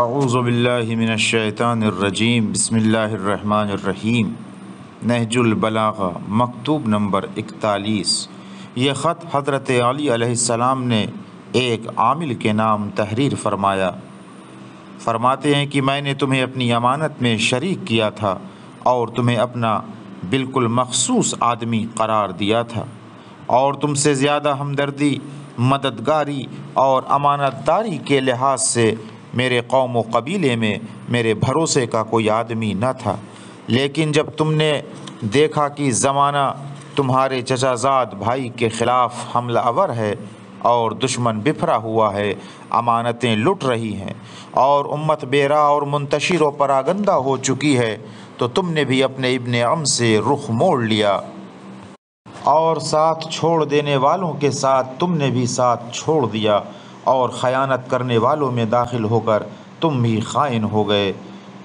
اعوذ باللہ من الشیطان الرجیم بسم اللہ الرحمن الرحیم۔ نہج البلاغہ مکتوب نمبر 41۔ یہ خط حضرت علی علیہ السلام نے ایک عامل کے نام تحریر فرمایا۔ فرماتے ہیں کہ میں نے تمہیں اپنی امانت میں شریک کیا تھا اور تمہیں اپنا بالکل مخصوص آدمی قرار دیا تھا، اور تم سے زیادہ ہمدردی، مددگاری اور امانت داری کے لحاظ سے میرے قوم و قبیلے میں میرے بھروسے کا کوئی آدمی نہ تھا۔ لیکن جب تم نے دیکھا کہ زمانہ تمہارے چچا زاد بھائی کے خلاف حملہ آور ہے اور دشمن بپھرا ہوا ہے، امانتیں لٹ رہی ہیں اور امت بے راہ اور منتشر و پراگندہ ہو چکی ہے، تو تم نے بھی اپنے ابن عم سے رخ موڑ لیا اور ساتھ چھوڑ دینے والوں کے ساتھ تم نے بھی ساتھ چھوڑ دیا، اور خیانت کرنے والوں میں داخل ہو کر تم بھی خائن ہو گئے۔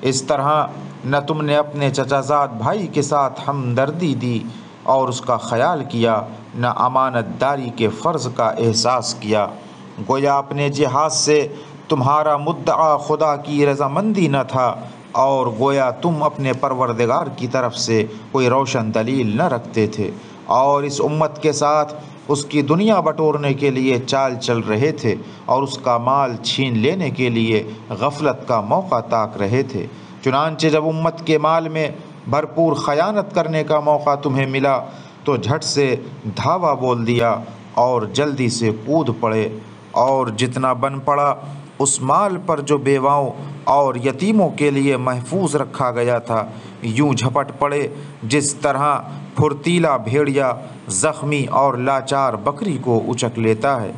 اس طرح نہ تم نے اپنے چچا زاد بھائی کے ساتھ ہمدردی دی اور اس کا خیال کیا، نہ امانت داری کے فرض کا احساس کیا۔ گویا اپنے جہاد سے تمہارا مدعا خدا کی رضامندی نہ تھا، اور گویا تم اپنے پروردگار کی طرف سے کوئی روشن دلیل نہ رکھتے تھے، اور اس امت کے ساتھ اس کی دنیا بٹورنے کے لیے چال چل رہے تھے، اور اس کا مال چھین لینے کے لیے غفلت کا موقع تاک رہے تھے۔ چنانچہ جب امت کے مال میں بھرپور خیانت کرنے کا موقع تمہیں ملا تو جھٹ سے دھاوا بول دیا اور جلدی سے کود پڑے، اور جتنا بن پڑا اس مال پر جو بیواؤں اور یتیموں کے لیے محفوظ رکھا گیا تھا، یوں جھپٹ پڑے جس طرح پھرتیلا بھیڑیا زخمی اور لاچار بکری کو اچک لیتا ہے،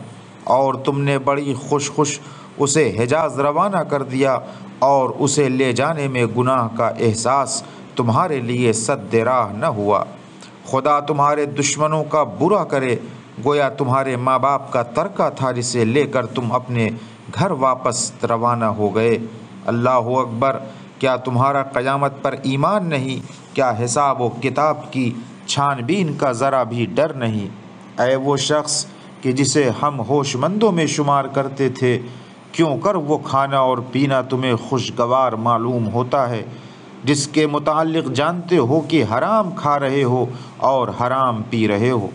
اور تم نے بڑی خوش اسے حجاز روانہ کر دیا، اور اسے لے جانے میں گناہ کا احساس تمہارے لیے سد راہ نہ ہوا۔ خدا تمہارے دشمنوں کا برا کرے، گویا تمہارے ماں باپ کا ترکہ تھا جسے لے کر تم اپنے گھر واپس روانہ ہو گئے۔ اللہ اکبر! کیا تمہارا قیامت پر ایمان نہیں؟ کیا حساب و کتاب کی چھان بین کا ذرا بھی ڈر نہیں؟ اے وہ شخص کہ جسے ہم ہوش مندوں میں شمار کرتے تھے، کیوں کر وہ کھانا اور پینا تمہیں خوشگوار معلوم ہوتا ہے، جس کے متعلق جانتے ہو کہ حرام کھا رہے ہو اور حرام پی رہے ہو۔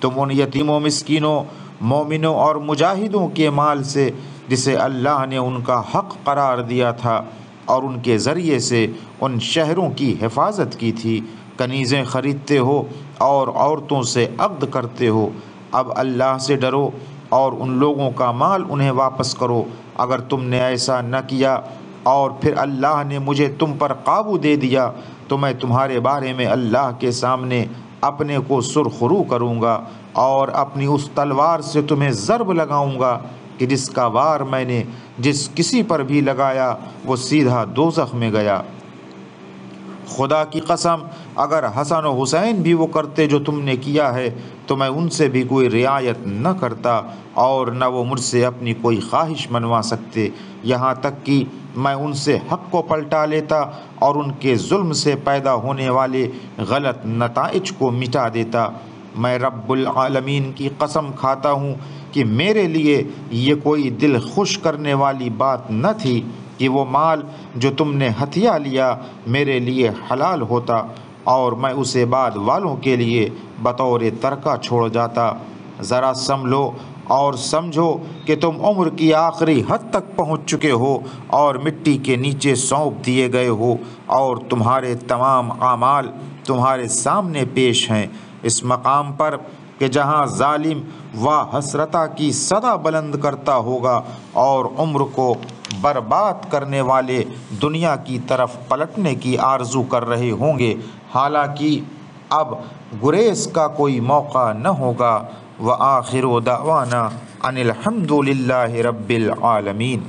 تم ان یتیموں، مسکینوں، مومنوں اور مجاہدوں کے مال سے جسے اللہ نے ان کا حق قرار دیا تھا اور ان کے ذریعے سے ان شہروں کی حفاظت کی تھی، کنیزیں خریدتے ہو اور عورتوں سے عقد کرتے ہو۔ اب اللہ سے ڈرو اور ان لوگوں کا مال انہیں واپس کرو۔ اگر تم نے ایسا نہ کیا اور پھر اللہ نے مجھے تم پر قابو دے دیا تو میں تمہارے بارے میں اللہ کے سامنے اپنے کو سرخرو کروں گا، اور اپنی اس تلوار سے تمہیں ضرب لگاؤں گا کہ جس کا وار میں نے جس کسی پر بھی لگایا وہ سیدھا دوزخ میں گیا۔ خدا کی قسم، اگر حسن و حسین بھی وہ کرتے جو تم نے کیا ہے تو میں ان سے بھی کوئی رعایت نہ کرتا، اور نہ وہ مجھ سے اپنی کوئی خواہش منوا سکتے، یہاں تک کہ میں ان سے حق کو پلٹا لیتا اور ان کے ظلم سے پیدا ہونے والے غلط نتائج کو مٹا دیتا۔ میں رب العالمین کی قسم کھاتا ہوں کہ میرے لیے یہ کوئی دل خوش کرنے والی بات نہ تھی کہ وہ مال جو تم نے ہتھیا لیا میرے لیے حلال ہوتا، اور میں اسے بعد والوں کے لیے بطور ترکہ چھوڑ جاتا۔ ذرا سنبھلو اور سمجھو کہ تم عمر کی آخری حد تک پہنچ چکے ہو اور مٹی کے نیچے سونپ دیے گئے ہو، اور تمہارے تمام اعمال تمہارے سامنے پیش ہیں، اس مقام پر کہ جہاں ظالم واہ حسرتا کی صدا بلند کرتا ہوگا اور عمر کو برباد کرنے والے دنیا کی طرف پلٹنے کی آرزو کر رہے ہوں گے، حالانکہ اب گریز کا کوئی موقع نہ ہوگا۔ وآخر دعوانا ان الحمد للہ رب العالمین۔